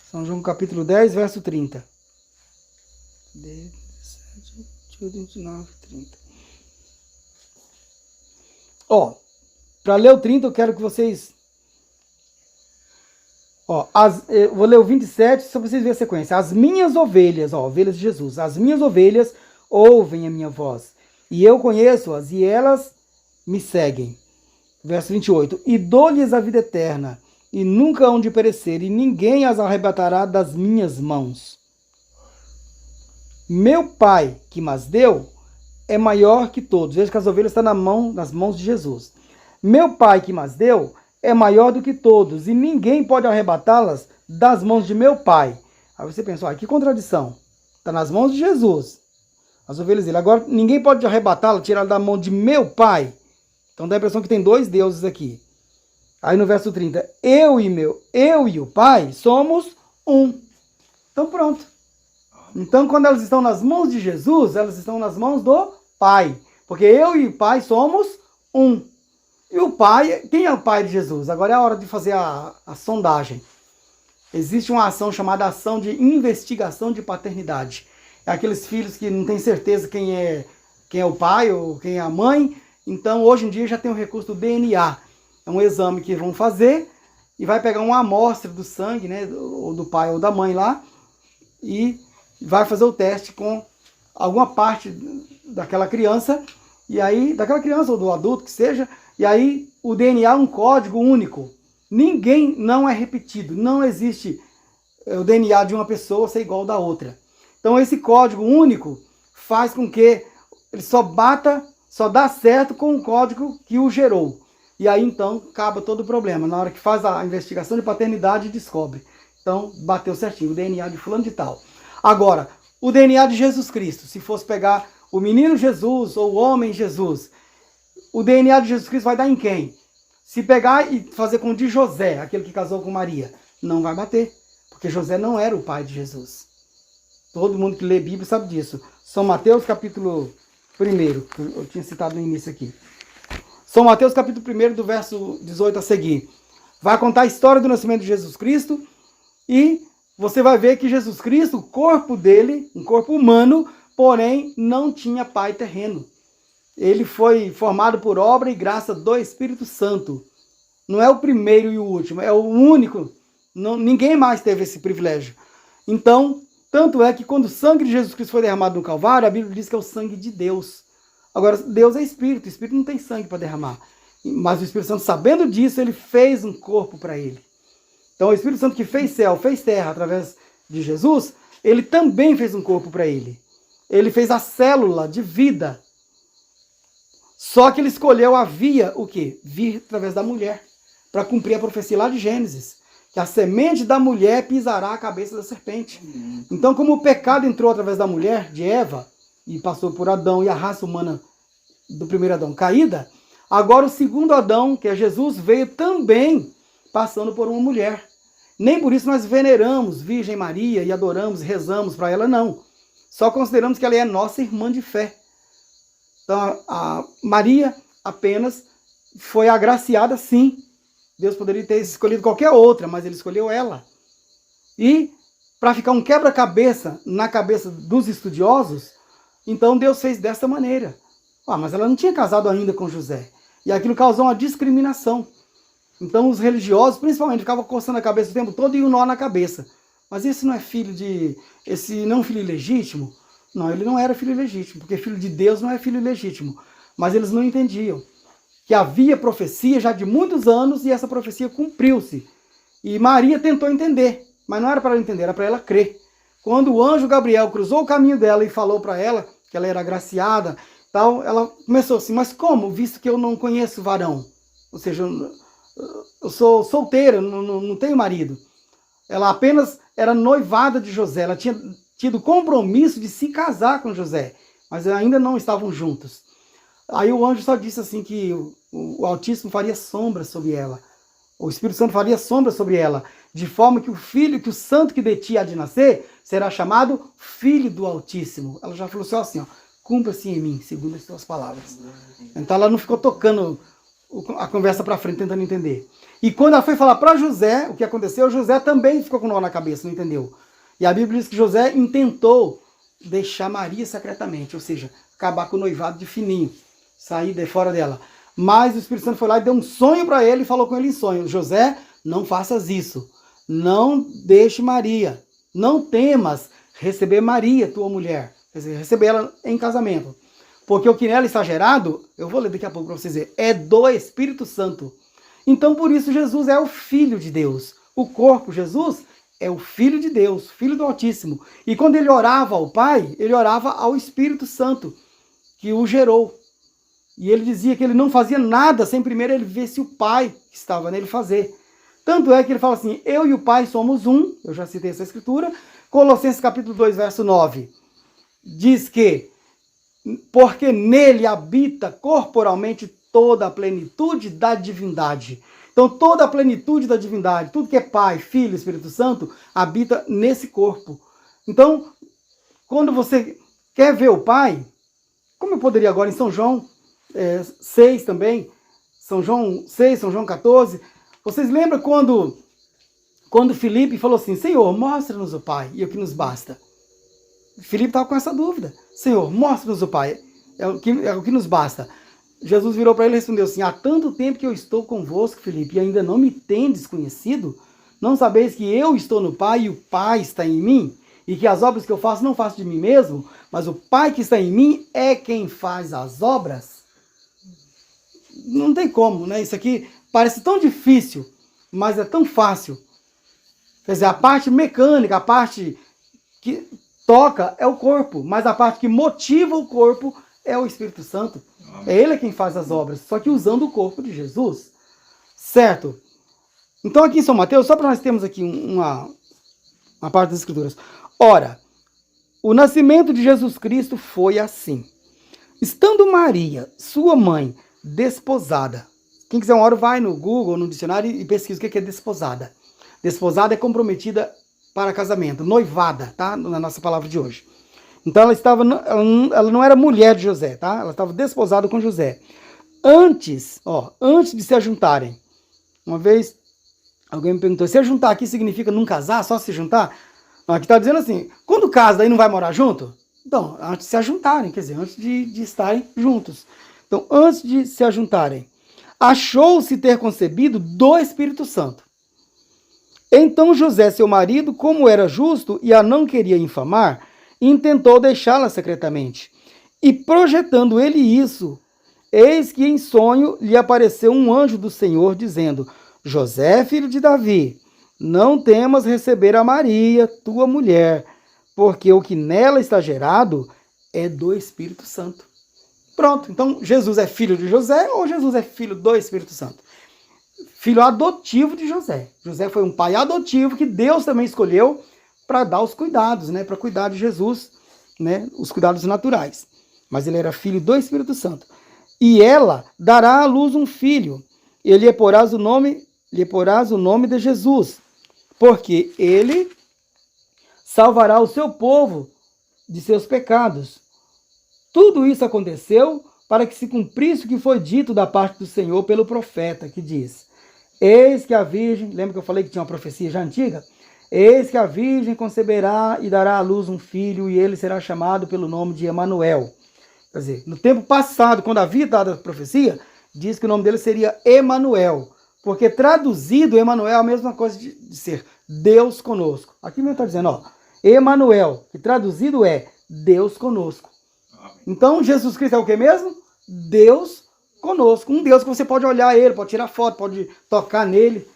A: São João capítulo 10, verso 30. 17, 18, 29, 30. Ó, para ler o 30, eu quero que vocês... Ó, eu vou ler o 27, só para vocês verem a sequência. As minhas ovelhas, ó, ovelhas de Jesus, as minhas ovelhas ouvem a minha voz, e eu conheço-as, e elas me seguem. Verso 28. E dou-lhes a vida eterna, e nunca hão de perecer, e ninguém as arrebatará das minhas mãos. Meu Pai, que mas deu, é maior que todos. Veja que as ovelhas estão nas mãos de Jesus. Meu Pai, que mas deu, é maior do que todos, e ninguém pode arrebatá-las das mãos de meu Pai. Aí você pensa, que contradição. Está nas mãos de Jesus, as ovelhas dele. Agora, ninguém pode arrebatá-la, tirá-la da mão de meu Pai. Então dá a impressão que tem dois deuses aqui. Aí no verso 30, eu e o Pai somos um. Então pronto. Então quando elas estão nas mãos de Jesus, elas estão nas mãos do Pai. Porque eu e o Pai somos um. E o Pai, quem é o Pai de Jesus? Agora é a hora de fazer a sondagem. Existe uma ação chamada ação de investigação de paternidade. É aqueles filhos que não têm certeza quem é o pai ou quem é a mãe. Então hoje em dia já tem o recurso do DNA. É um exame que vão fazer e vai pegar uma amostra do sangue, né, ou do pai ou da mãe lá, e vai fazer o teste com alguma parte daquela criança, e aí, daquela criança ou do adulto que seja, e aí o DNA é um código único. Ninguém não é repetido, não existe o DNA de uma pessoa ser igual ao da outra. Então esse código único faz com que ele só dá certo com o código que o gerou. E aí então acaba todo o problema. Na hora que faz a investigação de paternidade, descobre. Então bateu certinho, o DNA de fulano de tal. Agora, o DNA de Jesus Cristo, se fosse pegar o menino Jesus ou o homem Jesus, o DNA de Jesus Cristo vai dar em quem? Se pegar e fazer com o de José, aquele que casou com Maria, não vai bater. Porque José não era o pai de Jesus. Todo mundo que lê Bíblia sabe disso. São Mateus capítulo 1, que eu tinha citado no início aqui. São Mateus capítulo 1, do verso 18 a seguir. Vai contar a história do nascimento de Jesus Cristo e você vai ver que Jesus Cristo, o corpo dele, um corpo humano, porém não tinha pai terreno. Ele foi formado por obra e graça do Espírito Santo. Não é o primeiro e o último, é o único. Ninguém mais teve esse privilégio. Então, tanto é que quando o sangue de Jesus Cristo foi derramado no Calvário, a Bíblia diz que é o sangue de Deus. Agora, Deus é Espírito, o Espírito não tem sangue para derramar. Mas o Espírito Santo, sabendo disso, ele fez um corpo para ele. Então, o Espírito Santo que fez céu, fez terra através de Jesus, ele também fez um corpo para ele. Ele fez a célula de vida. Só que ele escolheu a via, o quê? Vir através da mulher, para cumprir a profecia lá de Gênesis, que a semente da mulher pisará a cabeça da serpente. Então, como o pecado entrou através da mulher, de Eva, e passou por Adão e a raça humana do primeiro Adão caída, agora o segundo Adão, que é Jesus, veio também passando por uma mulher. Nem por isso nós veneramos Virgem Maria e adoramos, rezamos para ela, não. Só consideramos que ela é nossa irmã de fé. Então, a Maria apenas foi agraciada, sim. Deus poderia ter escolhido qualquer outra, mas ele escolheu ela. E, para ficar um quebra-cabeça na cabeça dos estudiosos, então Deus fez dessa maneira. Mas ela não tinha casado ainda com José. E aquilo causou uma discriminação. Então os religiosos, principalmente, ficavam coçando a cabeça o tempo todo e um nó na cabeça. Mas esse não é esse não é um filho legítimo? Não, ele não era filho legítimo, porque filho de Deus não é filho legítimo. Mas eles não entendiam que havia profecia já de muitos anos e essa profecia cumpriu-se. E Maria tentou entender, mas não era para ela entender, era para ela crer. quando o anjo Gabriel cruzou o caminho dela e falou para ela que ela era agraciada, tal, ela começou assim, mas como? Visto que eu não conheço varão, ou seja, eu sou solteira, não tenho marido. Ela apenas era noivada de José, ela tinha tido compromisso de se casar com José, mas ainda não estavam juntos. Aí o anjo só disse assim que o Altíssimo faria sombra sobre ela, o Espírito Santo faria sombra sobre ela, de forma que o filho, que o santo que de ti há de nascer, será chamado Filho do Altíssimo. Ela já falou assim, ó, cumpra-se em mim, segundo as tuas palavras. Então ela não ficou tocando a conversa para frente, tentando entender. E quando ela foi falar para José o que aconteceu, José também ficou com nó na cabeça, não entendeu. E a Bíblia diz que José intentou deixar Maria secretamente, ou seja, acabar com o noivado de fininho, sair de fora dela. Mas o Espírito Santo foi lá e deu um sonho para ele e falou com ele em sonho: José, não faças isso, não deixe Maria, não temas receber Maria, tua mulher, quer dizer, receber ela em casamento. Porque o que nela está gerado, eu vou ler daqui a pouco para vocês verem, é do Espírito Santo. Então, por isso, Jesus é o Filho de Deus. O corpo, Jesus, é o Filho de Deus, Filho do Altíssimo. E quando ele orava ao Pai, ele orava ao Espírito Santo, que o gerou. E ele dizia que ele não fazia nada sem primeiro ele ver se o Pai que estava nele fazer. Tanto é que ele fala assim, eu e o Pai somos um, eu já citei essa escritura, Colossenses capítulo 2, verso 9, diz que, porque nele habita corporalmente toda a plenitude da divindade. Então toda a plenitude da divindade, tudo que é Pai, Filho, Espírito Santo, habita nesse corpo. Então, quando você quer ver o Pai, como eu poderia agora em São João 6 também, São João 6, São João 14, vocês lembram quando Filipe falou assim, Senhor, mostra-nos o Pai, e o que nos basta? Filipe estava com essa dúvida, Senhor, mostra-nos o Pai, é o que nos basta. Jesus virou para ele e respondeu assim, há tanto tempo que eu estou convosco, Filipe, e ainda não me tendes conhecido? Não sabeis que eu estou no Pai e o Pai está em mim? E que as obras que eu faço não faço de mim mesmo, mas o Pai que está em mim é quem faz as obras? Não tem como, né? Isso aqui parece tão difícil, mas é tão fácil. Quer dizer, a parte mecânica, a parte que toca é o corpo, mas a parte que motiva o corpo é o Espírito Santo. É ele quem faz as obras, só que usando o corpo de Jesus. Certo? Então aqui em São Mateus, só para nós termos aqui uma parte das Escrituras. Ora, o nascimento de Jesus Cristo foi assim. Estando Maria, sua mãe, desposada. Quem quiser uma hora vai no Google, no dicionário e pesquisa o que é desposada. Desposada é comprometida para casamento, noivada, tá? Na nossa palavra de hoje. Então ela não era mulher de José, tá? Ela estava desposada com José. Antes de se ajuntarem. Uma vez alguém me perguntou, se ajuntar aqui significa não casar, só se juntar? Não, aqui está dizendo assim, quando casa daí não vai morar junto? Então, antes de se ajuntarem, quer dizer, antes de estarem juntos. Então, antes de se ajuntarem, achou-se ter concebido do Espírito Santo. Então José, seu marido, como era justo e a não queria infamar, intentou deixá-la secretamente. E projetando ele isso, eis que em sonho lhe apareceu um anjo do Senhor, dizendo, José, filho de Davi, não temas receber a Maria, tua mulher, porque o que nela está gerado é do Espírito Santo. Pronto, então Jesus é filho de José ou Jesus é filho do Espírito Santo? Filho adotivo de José. José foi um pai adotivo que Deus também escolheu para dar os cuidados, né? Para cuidar de Jesus, né? Os cuidados naturais. Mas ele era filho do Espírito Santo. E ela dará à luz um filho, e lhe porás o nome de Jesus, porque ele salvará o seu povo de seus pecados. Tudo isso aconteceu para que se cumprisse o que foi dito da parte do Senhor pelo profeta, que diz, eis que a virgem, lembra que eu falei que tinha uma profecia já antiga? Eis que a virgem conceberá e dará à luz um filho, e ele será chamado pelo nome de Emanuel. Quer dizer, no tempo passado, quando havia dado a profecia, diz que o nome dele seria Emanuel, porque traduzido, Emanuel é a mesma coisa de ser Deus conosco. Aqui mesmo está dizendo, Emanuel, que traduzido é Deus conosco. Então, Jesus Cristo é o que mesmo? Deus conosco. Um Deus que você pode olhar ele, pode tirar foto, pode tocar nele,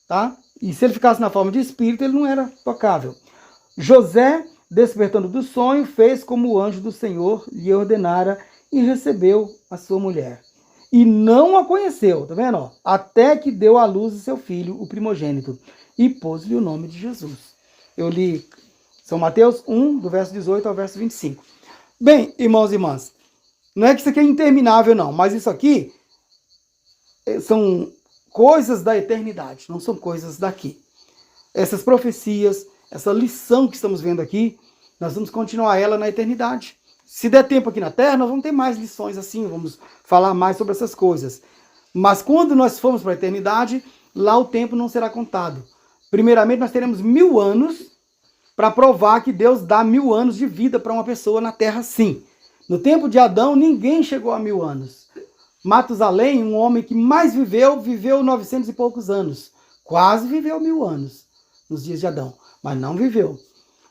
A: tá? E se ele ficasse na forma de espírito, ele não era tocável. José despertando do sonho, fez como o anjo do Senhor lhe ordenara e recebeu a sua mulher. E não a conheceu, tá vendo? Até que deu à luz o seu filho, o primogênito, e pôs-lhe o nome de Jesus. Eu li São Mateus 1, do verso 18 ao verso 25. Bem, irmãos e irmãs, não é que isso aqui é interminável, não, mas isso aqui são coisas da eternidade, não são coisas daqui. Essas profecias, essa lição que estamos vendo aqui, nós vamos continuar ela na eternidade. Se der tempo aqui na Terra, nós vamos ter mais lições assim, vamos falar mais sobre essas coisas. Mas quando nós formos para a eternidade, lá o tempo não será contado. Primeiramente, nós teremos 1000 anos para provar que Deus dá 1000 anos de vida para uma pessoa na Terra, sim. No tempo de Adão, ninguém chegou a 1000 anos. Matusalém, um homem que mais viveu 900 e poucos anos. Quase viveu 1000 anos nos dias de Adão, mas não viveu.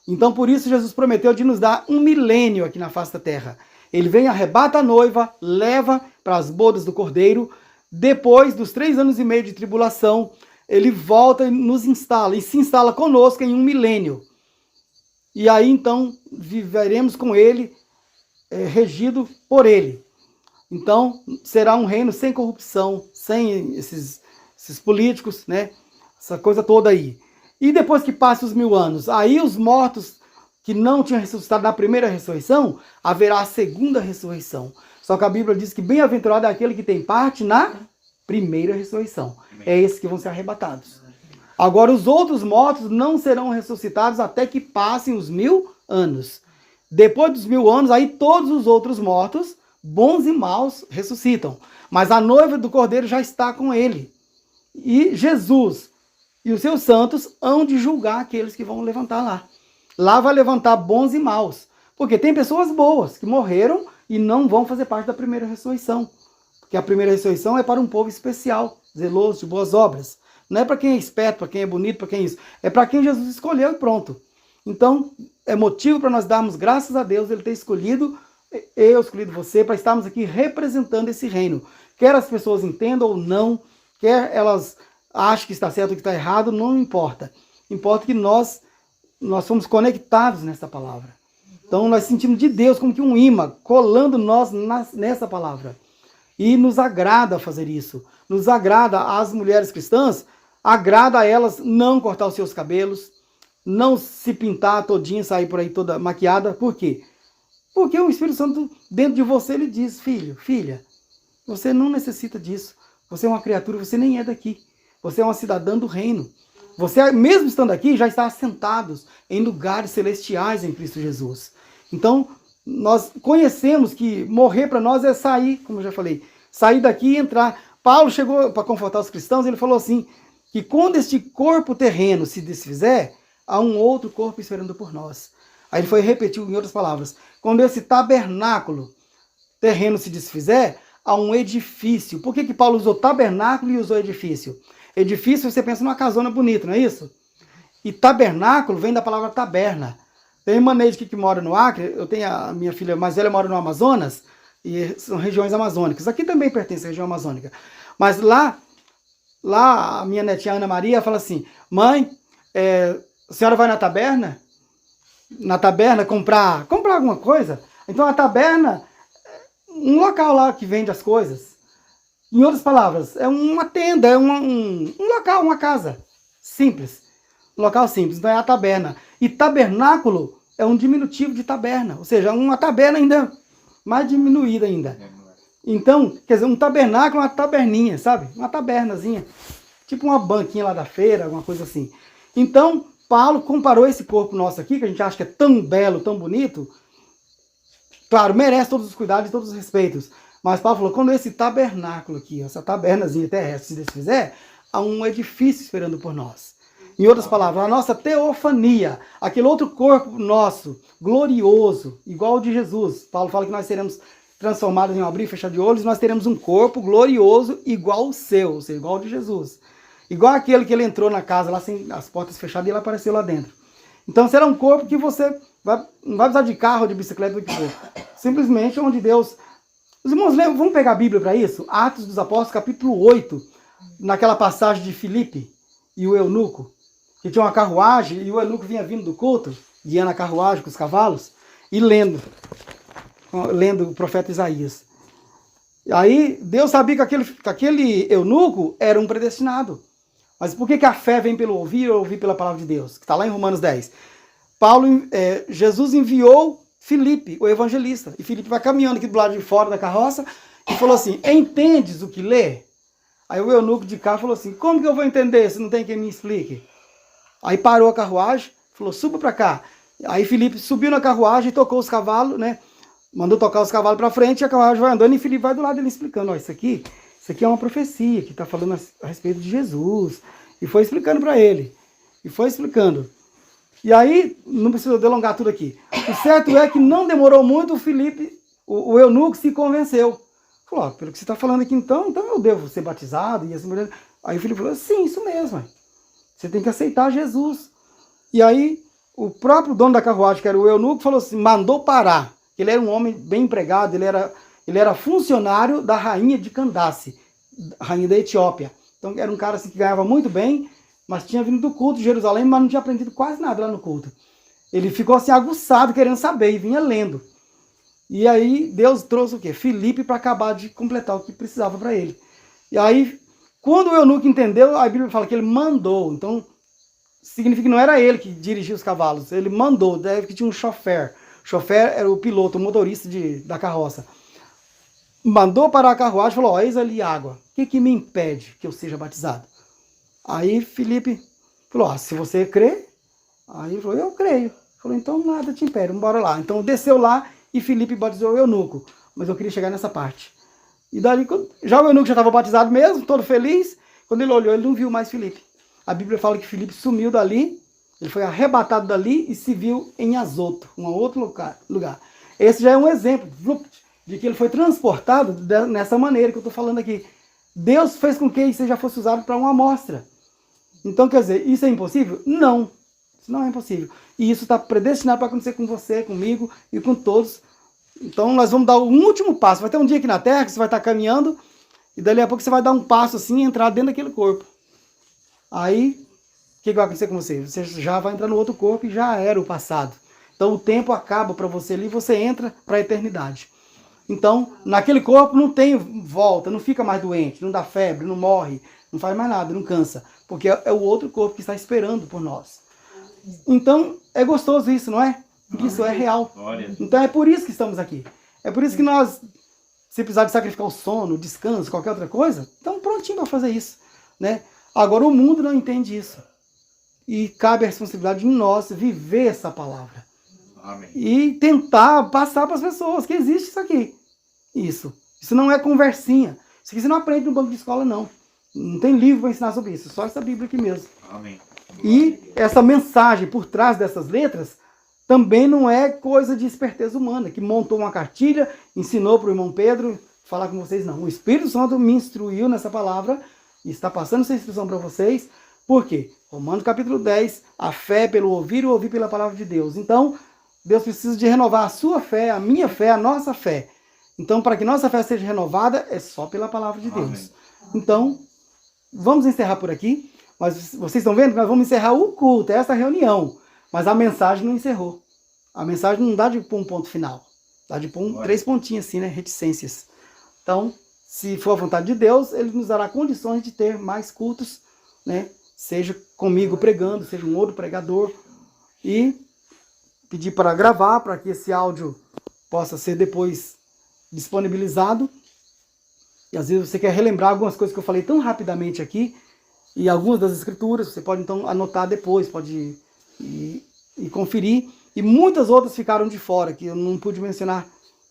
A: Então, por isso, Jesus prometeu de nos dar 1 milênio aqui na face da terra. Ele vem, arrebata a noiva, leva para as bodas do Cordeiro. Depois dos 3 anos e meio de tribulação, ele volta e nos instala, e se instala conosco em 1 milênio. E aí, então, viveremos com ele, regido por ele. Então, será um reino sem corrupção, sem esses políticos, né? Essa coisa toda aí. E depois que passe os 1000 anos, aí os mortos que não tinham ressuscitado na primeira ressurreição, haverá a segunda ressurreição. Só que a Bíblia diz que bem-aventurado é aquele que tem parte na primeira ressurreição. É esses que vão ser arrebatados. Agora, os outros mortos não serão ressuscitados até que passem os 1000 anos. Depois dos 1000 anos, aí todos os outros mortos, bons e maus, ressuscitam. Mas a noiva do Cordeiro já está com ele. E Jesus e os seus santos hão de julgar aqueles que vão levantar lá. Lá vai levantar bons e maus. Porque tem pessoas boas que morreram e não vão fazer parte da primeira ressurreição. Porque a primeira ressurreição é para um povo especial, zeloso, de boas obras. Não é para quem é esperto, para quem é bonito, para quem é isso. É para quem Jesus escolheu e pronto. Então, é motivo para nós darmos graças a Deus, ele ter escolhido você, para estarmos aqui representando esse reino. Quer as pessoas entendam ou não, quer elas achem que está certo ou que está errado, não importa. Importa que nós fomos conectados nessa palavra. Então nós sentimos de Deus como que um imã, colando nós nessa palavra. E nos agrada fazer isso. Nos agrada, as mulheres cristãs, agrada a elas não cortar os seus cabelos, não se pintar todinha, sair por aí toda maquiada. Por quê? Porque o Espírito Santo dentro de você, ele diz, filho, filha, você não necessita disso. Você é uma criatura, você nem é daqui. Você é uma cidadã do reino. Você, mesmo estando aqui, já está assentados em lugares celestiais em Cristo Jesus. Então, nós conhecemos que morrer para nós é sair, como eu já falei, sair daqui e entrar. Paulo chegou para confortar os cristãos, ele falou assim, que quando este corpo terreno se desfizer, há um outro corpo esperando por nós. Aí ele foi e repetiu em outras palavras, quando esse tabernáculo terreno se desfizer, há um edifício. Por que Paulo usou tabernáculo e usou edifício? Edifício, você pensa numa casona bonita, não é isso? E tabernáculo vem da palavra taberna. Tem manejo que mora no Acre, eu tenho a minha filha mais velha, mora no Amazonas, e são regiões amazônicas. Aqui também pertence à região amazônica. Mas lá a minha netinha Ana Maria fala assim, mãe, a senhora vai na taberna? Na taberna comprar alguma coisa? Então a taberna é um local lá que vende as coisas. Em outras palavras, é uma tenda, é um local, uma casa simples. Um local simples, então é a taberna. E tabernáculo é um diminutivo de taberna, ou seja, uma taberna ainda mais diminuída ainda. Então, quer dizer, um tabernáculo é uma taberninha, sabe? Uma tabernazinha, tipo uma banquinha lá da feira, alguma coisa assim. Então, Paulo comparou esse corpo nosso aqui, que a gente acha que é tão belo, tão bonito, claro, merece todos os cuidados e todos os respeitos. Mas Paulo falou, quando esse tabernáculo aqui, essa tabernazinha terrestre se desfizer, há um edifício esperando por nós. Em outras palavras, a nossa teofania, aquele outro corpo nosso, glorioso, igual ao de Jesus. Paulo fala que nós seremos transformados em um abrir e fechar de olhos, nós teremos um corpo glorioso igual ao seu, ou seja, igual ao de Jesus. Igual aquele que ele entrou na casa lá sem as portas fechadas e ele apareceu lá dentro. Então será um corpo que você não vai precisar de carro, de bicicleta, do que for. Simplesmente onde Deus... Os irmãos, vamos pegar a Bíblia para isso? Atos dos Apóstolos, capítulo 8, naquela passagem de Filipe e o eunuco, que tinha uma carruagem e o eunuco vinha vindo do culto. guiando a carruagem com os cavalos e lendo o profeta Isaías. Aí Deus sabia que aquele eunuco era um predestinado. Mas por que a fé vem pelo ouvir ou ouvir pela palavra de Deus? Que está lá em Romanos 10. Jesus enviou Filipe, o evangelista. E Filipe vai caminhando aqui do lado de fora da carroça e falou assim, entendes o que lê? Aí o eunuco de cá falou assim, como que eu vou entender se não tem quem me explique? Aí parou a carruagem, falou, suba para cá. Aí Filipe subiu na carruagem e tocou os cavalos, né? Mandou tocar os cavalos para frente e a carruagem vai andando e Filipe vai do lado dele explicando, ó, isso aqui é uma profecia que está falando a respeito de Jesus. E foi explicando para ele. E foi explicando. E aí, não precisa delongar tudo aqui. O certo é que não demorou muito, o Filipe, o eunuco, se convenceu. Falou, ó, pelo que você está falando aqui então eu devo ser batizado. E assim, aí o Filipe falou, sim, isso mesmo. Você tem que aceitar Jesus. E aí, o próprio dono da carruagem, que era o eunuco, falou assim, mandou parar. Ele era um homem bem empregado, ele era funcionário da rainha de Candace, rainha da Etiópia. Então era um cara assim, que ganhava muito bem, mas tinha vindo do culto de Jerusalém, mas não tinha aprendido quase nada lá no culto. Ele ficou assim aguçado, querendo saber, e vinha lendo. E aí Deus trouxe o quê? Filipe para acabar de completar o que precisava para ele. E aí, quando o eunuco entendeu, a Bíblia fala que ele mandou. Então, significa que não era ele que dirigia os cavalos, ele mandou, deve que tinha um chofer. O chofer era o piloto, o motorista da carroça. Mandou parar a carruagem e falou, ó, eis ali água. O que me impede que eu seja batizado? Aí Filipe falou, ó, se você crê, aí ele falou, eu creio. Falou, então nada te impede, bora lá. Então desceu lá e Filipe batizou o eunuco. Mas eu queria chegar nessa parte. E dali, já o eunuco já estava batizado mesmo, todo feliz. Quando ele olhou, ele não viu mais Filipe. A Bíblia fala que Filipe sumiu dali, ele foi arrebatado dali e se viu em Azoto, um outro lugar. Esse já é um exemplo de que ele foi transportado nessa maneira que eu estou falando aqui. Deus fez com que isso já fosse usado para uma amostra. Então, quer dizer, isso é impossível? Não, isso não é impossível. E isso está predestinado para acontecer com você, comigo e com todos. Então, nós vamos dar um último passo. Vai ter um dia aqui na Terra que você vai estar caminhando e dali a pouco você vai dar um passo assim e entrar dentro daquele corpo. Aí, o que vai acontecer com você? Você já vai entrar no outro corpo e já era o passado. Então, o tempo acaba para você ali e você entra para a eternidade. Então, naquele corpo não tem volta, não fica mais doente, não dá febre, não morre, não faz mais nada, não cansa. Porque é o outro corpo que está esperando por nós. Então, é gostoso isso, não é? Isso é real. Então, é por isso que estamos aqui. É por isso que nós, se precisar de sacrificar o sono, o descanso, qualquer outra coisa, estamos prontinhos para fazer isso, né? Agora, o mundo não entende isso. E cabe a responsabilidade em nós viver essa palavra.
B: Amém.
A: E tentar passar para as pessoas que existe isso aqui. Isso não é conversinha. Isso aqui você não aprende no banco de escola, não. Não tem livro para ensinar sobre isso. Só essa Bíblia aqui mesmo.
B: Amém.
A: E essa mensagem por trás dessas letras também não é coisa de esperteza humana, que montou uma cartilha, ensinou para o irmão Pedro falar com vocês, não. O Espírito Santo me instruiu nessa palavra e está passando essa instrução para vocês. Por quê? Romanos capítulo 10, a fé pelo ouvir e o ouvir pela palavra de Deus. Então, Deus precisa de renovar a sua fé, a minha fé, a nossa fé. Então, para que nossa fé seja renovada, é só pela palavra de Deus. Amém. Então, vamos encerrar por aqui. Mas vocês estão vendo que nós vamos encerrar o culto, essa reunião. Mas a mensagem não encerrou. A mensagem não dá de pôr um ponto final. Dá de pôr 3 pontinhos assim, né? Reticências. Então, se for a vontade de Deus, Ele nos dará condições de ter mais cultos, né? Seja comigo pregando, seja um outro pregador. E pedir para gravar, para que esse áudio possa ser depois disponibilizado. E às vezes você quer relembrar algumas coisas que eu falei tão rapidamente aqui, e algumas das escrituras, você pode então anotar depois, pode ir conferir. E muitas outras ficaram de fora, que eu não pude mencionar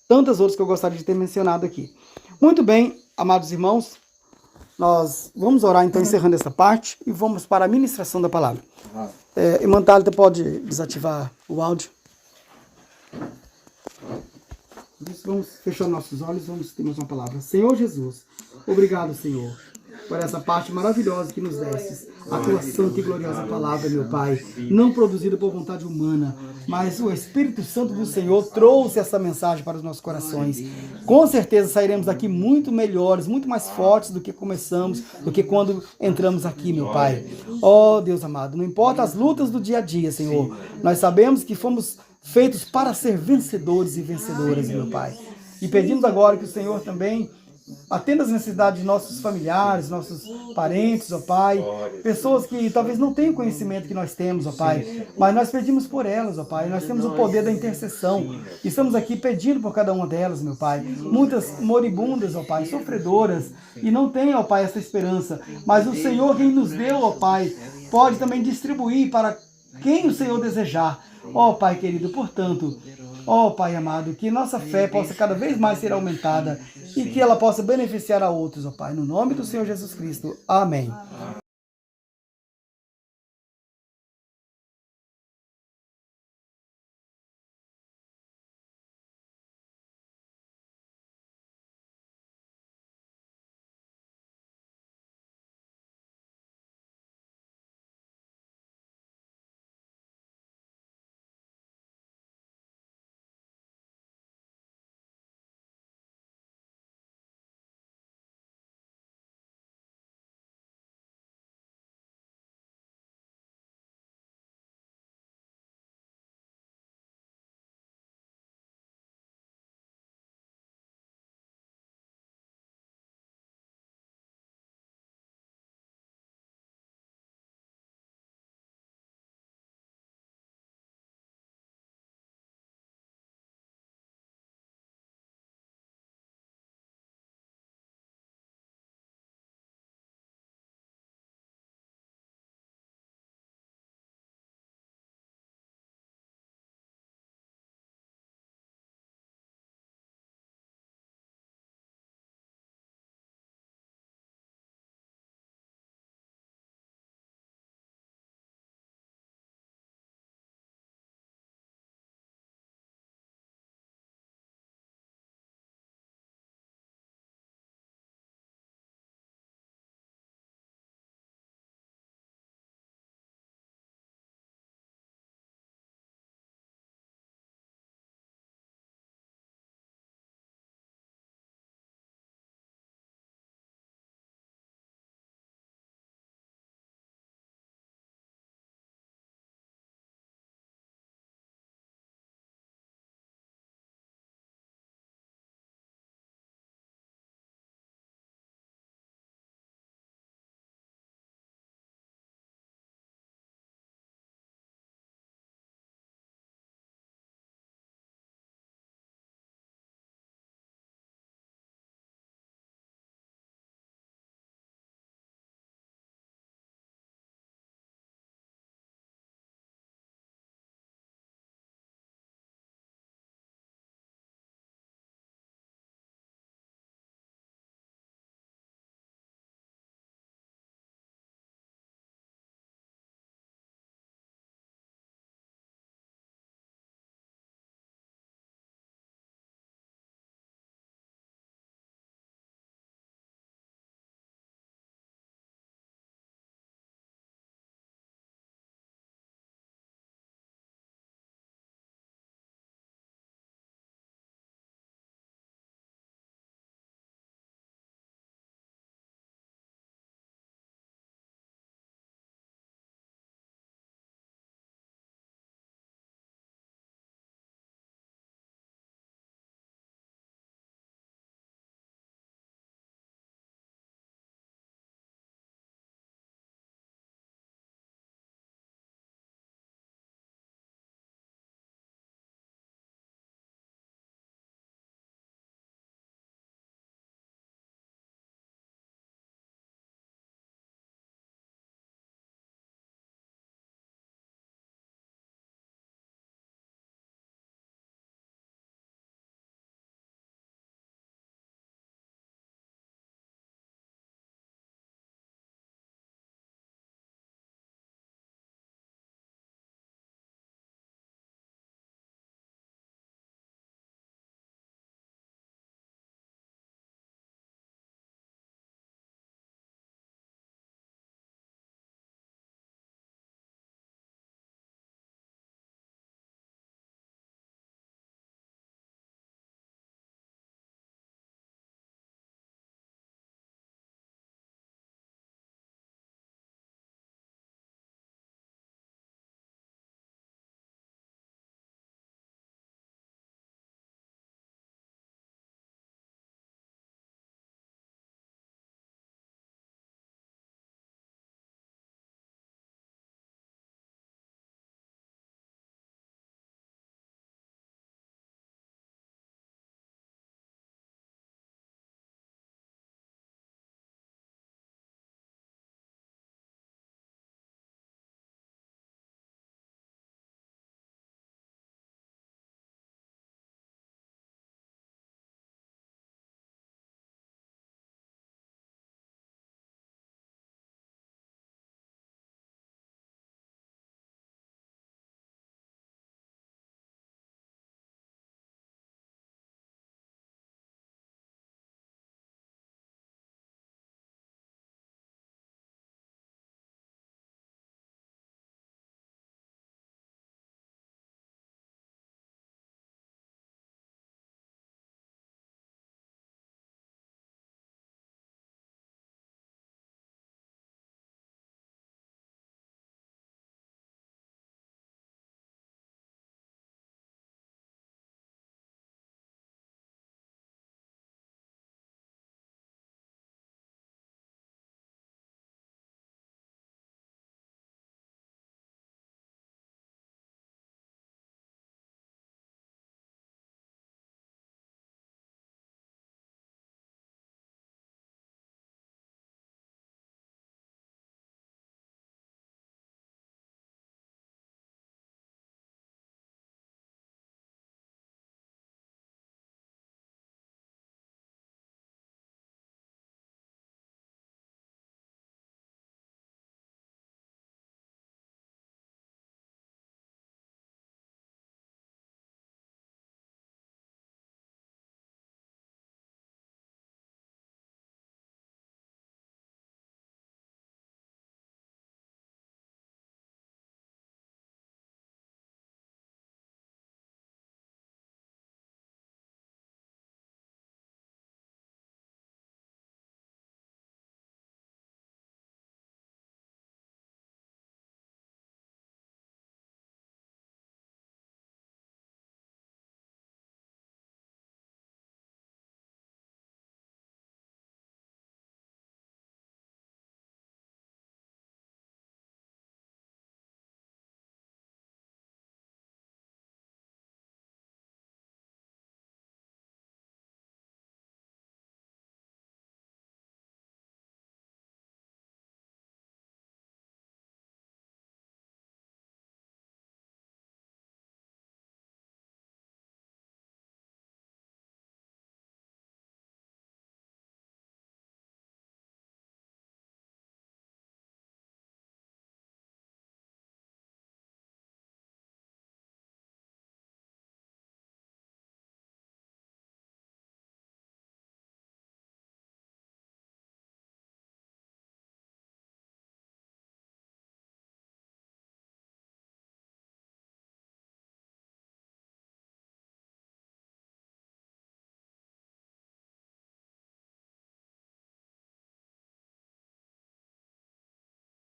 A: tantas outras que eu gostaria de ter mencionado aqui. Muito bem, amados irmãos, nós vamos orar então, encerrando essa parte, e vamos para a ministração da palavra. Irmã Thalita, pode desativar o áudio? Vamos fechar nossos olhos, vamos ter mais uma palavra. Senhor Jesus, obrigado, Senhor, por essa parte maravilhosa que nos destes. A tua santa e gloriosa palavra, meu Pai, não produzida por vontade humana, mas o Espírito Santo do Senhor trouxe essa mensagem para os nossos corações. Com certeza sairemos daqui muito melhores, muito mais fortes do que começamos, do que quando entramos aqui, meu Pai. Ó Deus amado, não importa as lutas do dia a dia, Senhor, nós sabemos que fomos feitos para ser vencedores e vencedoras, meu Pai. E pedimos agora que o Senhor também atenda as necessidades de nossos familiares, nossos parentes, ó Pai, pessoas que talvez não tenham o conhecimento que nós temos, ó Pai, mas nós pedimos por elas, ó Pai, nós temos o poder da intercessão, estamos aqui pedindo por cada uma delas, meu Pai, muitas moribundas, ó Pai, sofredoras, e não tem, ó Pai, essa esperança, mas o Senhor quem nos deu, ó Pai, pode também distribuir para quem o Senhor desejar, ó Pai querido, portanto, ó Pai amado, que nossa fé possa cada vez mais ser aumentada e que ela possa beneficiar a outros, ó Pai. No nome do Senhor Jesus Cristo. Amém.